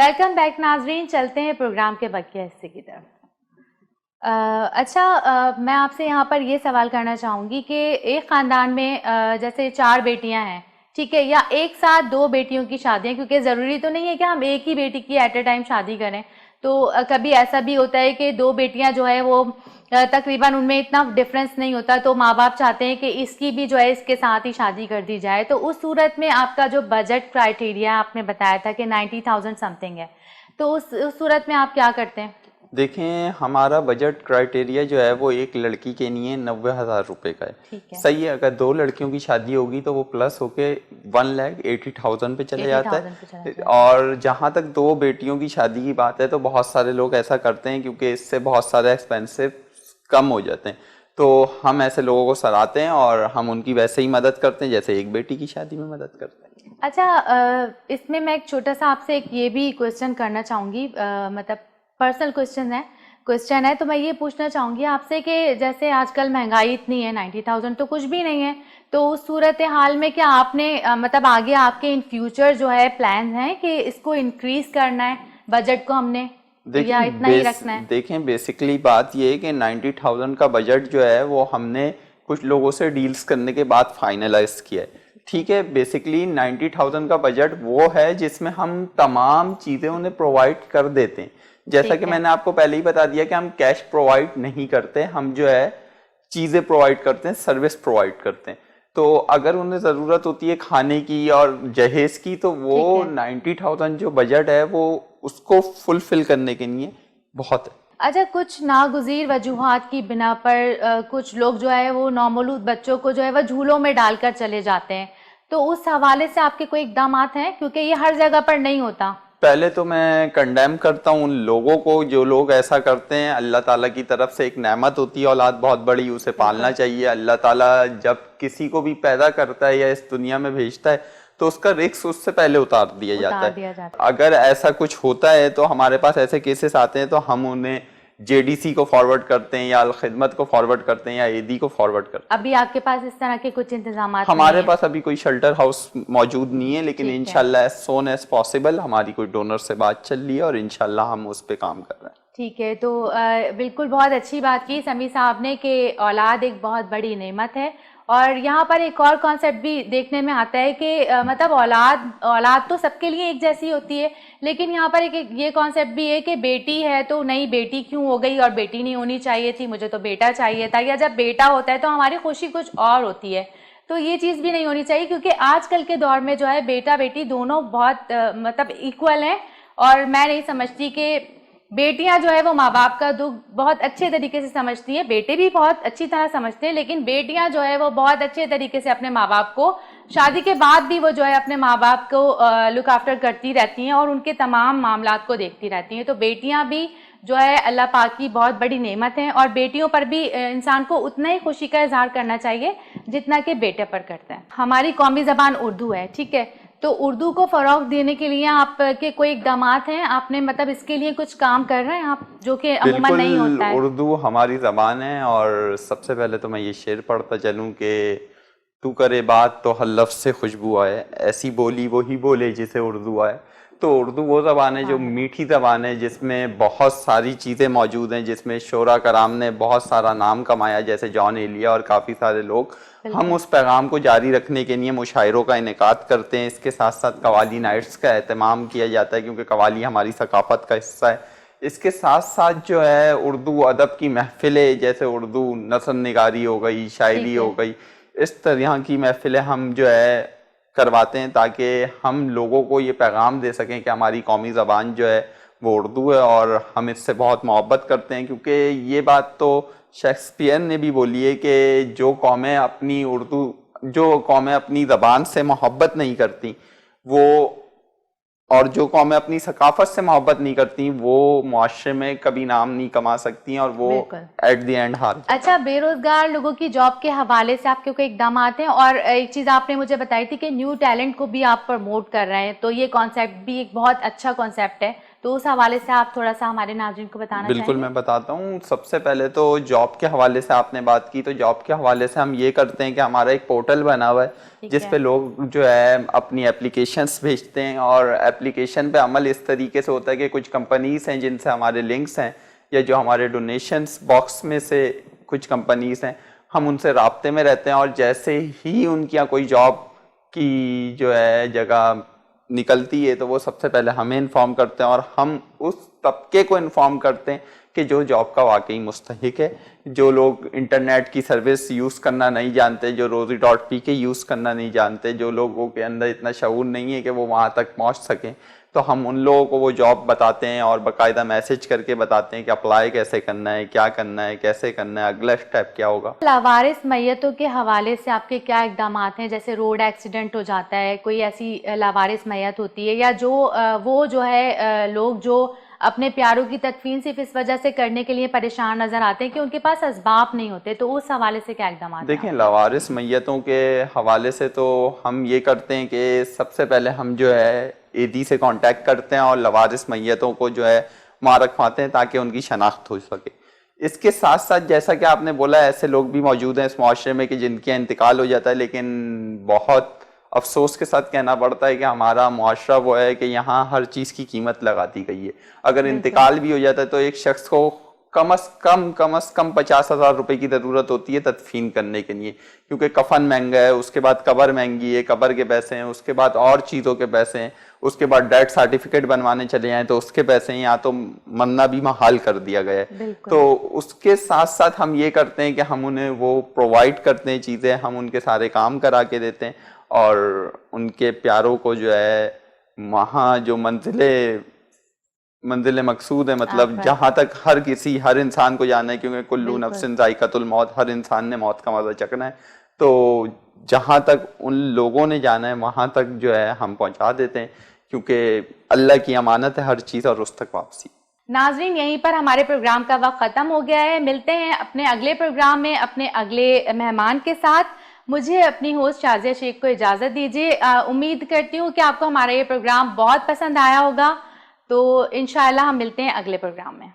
Welcome back नाजरीन, चलते हैं प्रोग्राम के बाकी हिस्से की तरफ। मैं आपसे यहाँ पर ये सवाल करना चाहूँगी कि एक ख़ानदान में जैसे 4 बेटियाँ हैं, ठीक है, या एक साथ 2 बेटियों की शादियाँ, क्योंकि ज़रूरी तो नहीं है कि हम एक ही बेटी की एट अ टाइम शादी करें। तो कभी ऐसा भी होता है कि 2 बेटियाँ जो है वो तकरीबन उनमें इतना डिफरेंस नहीं होता, तो माँ बाप चाहते हैं कि इसकी भी जो है इसके साथ ही शादी कर दी जाए। तो उस सूरत में आपका जो बजट क्राइटेरिया आपने बताया था कि 90,000 समथिंग है, तो उस सूरत में आप क्या करते हैं? देखें, हमारा बजट क्राइटेरिया जो है वो एक लड़की के लिए 90,000 रुपये का है। ठीक है। सही है। अगर 2 लड़कियों की शादी होगी तो वो प्लस होके 1,80,000 पे चले जाता 80,000 पे चला है। जाता है। और जहाँ तक 2 बेटियों की शादी की बात है तो बहुत सारे लोग ऐसा करते हैं क्योंकि इससे बहुत सारे एक्सपेंसिव कम हो जाते हैं। तो हम ऐसे लोगों को सराहते हैं और हम उनकी वैसे ही मदद करते हैं जैसे एक बेटी की शादी में मदद करते हैं। अच्छा, इसमें मैं एक छोटा सा आपसे एक ये भी क्वेश्चन करना चाहूँगी, मतलब पर्सनल क्वेश्चन है, तो मैं ये पूछना चाहूँगी आपसे कि जैसे आजकल महंगाई इतनी है, 90,000 तो कुछ भी नहीं है, तो उस सूरत हाल में क्या आपने मतलब आगे आपके इन फ्यूचर जो है प्लान हैं कि इसको इंक्रीज करना है बजट को हमने, या इतना ही रखना है? देखें, बेसिकली बात ये है कि 90,000 का बजट जो है वो हमने कुछ लोगों से डील्स करने के बाद फाइनलाइज किया है। ठीक है, बेसिकली 90,000 का बजट वो है जिसमें हम तमाम चीज़ें उन्हें प्रोवाइड कर देते हैं। जैसा कि मैंने आपको पहले ही बता दिया कि हम कैश प्रोवाइड नहीं करते, हम जो है चीज़ें प्रोवाइड करते हैं, सर्विस प्रोवाइड करते हैं। तो अगर उन्हें ज़रूरत होती है खाने की और जहेज की तो वो 90,000 जो बजट है वो उसको फुलफिल करने के लिए बहुत है। अच्छा, कुछ नागुज़ीर वजूहात की बिना पर कुछ लोग जो है वो नौमौलूद बच्चों को जो है वह झूलों में डालकर चले जाते हैं, तो उस हवाले से आपके कोई इक़दामात हैं, क्योंकि ये हर जगह पर नहीं होता? पहले तो मैं कंडेम करता हूँ उन लोगों को जो लोग ऐसा करते हैं। अल्लाह ताला की तरफ से एक नेमत होती है औलाद बहुत बड़ी, उसे पालना चाहिए। अल्लाह ताला जब किसी को भी पैदा करता है या इस दुनिया में भेजता है तो उसका रिस्क उससे पहले उतार दिया जाता है। अगर ऐसा कुछ होता है तो हमारे पास ऐसे केसेस आते हैं तो हम उन्हें जेडीसी को फॉरवर्ड करते हैं या अल खिदमत को फॉरवर्ड करते हैं या एडी को फॉरवर्ड करते हैं। अभी आपके पास इस तरह के कुछ इंतजाम हमारे पास अभी कोई शेल्टर हाउस मौजूद नहीं है, लेकिन इंशाल्लाह एज सोन एज पॉसिबल हमारी कोई डोनर से बात चल रही है और इंशाल्लाह हम उस पे काम कर रहे हैं। ठीक है, तो बिल्कुल बहुत अच्छी बात की समी साहब ने कि औलाद एक बहुत बड़ी नेमत है। और यहाँ पर एक और कॉन्सेप्ट भी देखने में आता है कि मतलब औलाद तो सबके लिए एक जैसी होती है, लेकिन यहाँ पर एक ये कॉन्सेप्ट भी है कि बेटी है तो नहीं, बेटी क्यों हो गई और बेटी नहीं होनी चाहिए थी, मुझे तो बेटा चाहिए था, या जब बेटा होता है तो हमारी खुशी कुछ और होती है। तो ये चीज़ भी नहीं होनी चाहिए, क्योंकि आजकल के दौर में जो है बेटा बेटी दोनों बहुत मतलब इक्वल हैं। और मैं नहीं समझती कि बेटियां जो है वो माँ बाप का दुख बहुत अच्छे तरीके से समझती हैं, बेटे भी बहुत अच्छी तरह समझते हैं, लेकिन बेटियां जो है वो बहुत अच्छे तरीके से अपने माँ बाप को, शादी के बाद भी वो जो है अपने माँ बाप को लुक आफ्टर करती रहती हैं और उनके तमाम मामलात को देखती रहती हैं। तो बेटियां भी जो है अल्लाह पाक की बहुत बड़ी नेमत हैं, और बेटियों पर भी इंसान को उतना ही खुशी का इजहार करना चाहिए जितना कि बेटे पर करता है। हमारी कौमी ज़बान उर्दू है, ठीक है, तो उर्दू को फ़रोग़ देने के लिए आपके कोई इक़दामात हैं? आपने मतलब इसके लिए कुछ काम कर रहे हैं आप, जो कि अमूमन नहीं होता है? उर्दू हमारी ज़बान है और सबसे पहले तो मैं ये शेर पढ़ता चलूँ कि तू करे बात तो हर लफ्ज़ से खुशबू आए, ऐसी बोली वही बोले जिसे उर्दू आए। तो उर्दू वो ज़बान है जो मीठी ज़बान है, जिसमें बहुत सारी चीज़ें मौजूद हैं, जिसमें शोरा कराम ने बहुत सारा नाम कमाया, जैसे जॉन एलिया और काफ़ी सारे लोग। हम उस पैगाम को जारी रखने के लिए मुशायरों का इनेकाद करते हैं। इसके साथ साथ कवाली नाइट्स का एहतमाम किया जाता है, क्योंकि कवाली हमारी सकाफ़त का हिस्सा है। इसके साथ साथ जो है उर्दू अदब की महफ़िलें, जैसे उर्दू नस्र निगारी हो गई, शायरी हो गई, इस तरह की महफ़िलें हम जो है करवाते हैं ताकि हम लोगों को ये पैगाम दे सकें कि हमारी कौमी ज़बान जो है वो उर्दू है और हम इससे बहुत मोहब्बत करते हैं। क्योंकि ये बात तो शेक्सपियर ने भी बोली है कि जो कौमें अपनी ज़बान से मोहब्बत नहीं करती वो, और जो कौमें अपनी सकाफत से मोहब्बत नहीं करती वो मुआशरे में कभी नाम नहीं कमा सकती और वो एट द एंड हार। अच्छा, बेरोजगार लोगों की जॉब के हवाले से आपके कोई इकदाम हैं? और एक चीज़ आपने मुझे बताई थी कि न्यू टैलेंट को भी आप प्रमोट कर रहे हैं, तो ये कॉन्सेप्ट भी एक बहुत अच्छा कॉन्सेप्ट है, तो उस हवाले से आप थोड़ा सा हमारे नाज़रीन को बताना बिल्कुल चाहेंगे? मैं बताता हूँ। सबसे पहले तो जॉब के हवाले से आपने बात की, तो जॉब के हवाले से हम ये करते हैं कि हमारा एक पोर्टल बना हुआ है ठीक जिस है। पे लोग जो है अपनी एप्लीकेशंस भेजते हैं, और एप्लीकेशन पे अमल इस तरीके से होता है कि कुछ कंपनीज हैं जिनसे हमारे लिंक्स हैं, या जो हमारे डोनेशंस बॉक्स में से कुछ कंपनीज हैं, हम उनसे राब्ते में रहते हैं, और जैसे ही उनकी यहाँ कोई जॉब की जो है जगह निकलती है तो वो सबसे पहले हमें इन्फॉर्म करते हैं, और हम उस तबके को इन्फॉर्म करते हैं कि जो जॉब का वाकई मुस्तहिक है। जो लोग इंटरनेट की सर्विस यूज़ करना नहीं जानते, जो rosie.p के यूज़ करना नहीं जानते, जो लोगों के अंदर इतना शऊर नहीं है कि वो वहाँ तक पहुँच सकें, तो हम उन लोगों को वो जॉब बताते हैं और बाकायदा मैसेज करके बताते हैं कि अप्लाई कैसे करना है, क्या करना है, कैसे करना है, अगला स्टेप क्या होगा। लावारिस मैयतों के हवाले से आपके क्या इक़दामात हैं? जैसे रोड एक्सीडेंट हो जाता है, कोई ऐसी लावारिस मैयत होती है, या जो वो जो है लोग जो अपने प्यारों की तदफीन सिर्फ इस वजह से करने के लिए परेशान नज़र आते हैं कि उनके पास असबाब नहीं होते, तो उस हवाले से क्या इक़दामात हैं देखें, आपके? लावारिस मैयतों के हवाले से तो हम ये करते हैं कि सबसे पहले हम जो है एडी से कांटेक्ट करते हैं और लावारिस मैयतों को जो है वहाँ रखवाते हैं ताकि उनकी शनाख्त हो सके। इसके साथ साथ जैसा कि आपने बोला, ऐसे लोग भी मौजूद हैं इस माशरे में कि जिनके इंतकाल हो जाता है, लेकिन बहुत अफसोस के साथ कहना पड़ता है कि हमारा मुआशरा वो है कि यहाँ हर चीज़ की कीमत लगा दी गई है। अगर बिल्कुल। इंतकाल भी हो जाता है तो एक शख्स को कम अज कम 50,000 रुपए की ज़रूरत होती है तदफीन करने के लिए, क्योंकि कफन महंगा है, उसके बाद कबर महंगी है, कबर के पैसे हैं, उसके बाद और चीज़ों के पैसे हैं, उसके बाद डेथ सर्टिफिकेट बनवाने चले जाएं तो उसके पैसे हैं, यहाँ तो मरना भी महाल कर दिया गया है। बिल्कुल। तो उसके साथ साथ हम ये करते हैं कि हम उन्हें वो प्रोवाइड करते हैं चीज़ें, हम उनके सारे काम करा के देते हैं, और उनके प्यारों को जो है वहाँ जो मंजिल मकसूद है, मतलब जहां तक हर इंसान को जाना है, क्योंकि कुल्लू बिल्कुल। नफ्सिन जायकातुल मौत, हर इंसान ने मौत का मजा चखना है, तो जहां तक उन लोगों ने जाना है वहां तक जो है हम पहुंचा देते हैं, क्योंकि अल्लाह की अमानत है हर चीज़ और उस तक वापसी। नाजरीन, यहीं पर हमारे प्रोग्राम का वक्त ख़त्म हो गया है। मिलते हैं अपने अगले प्रोग्राम में अपने अगले मेहमान के साथ। मुझे अपनी होस्ट शाज़िया शेख को इजाज़त दीजिए। उम्मीद करती हूँ कि आपको हमारा ये प्रोग्राम बहुत पसंद आया होगा। तो इंशाअल्लाह हम मिलते हैं अगले प्रोग्राम में।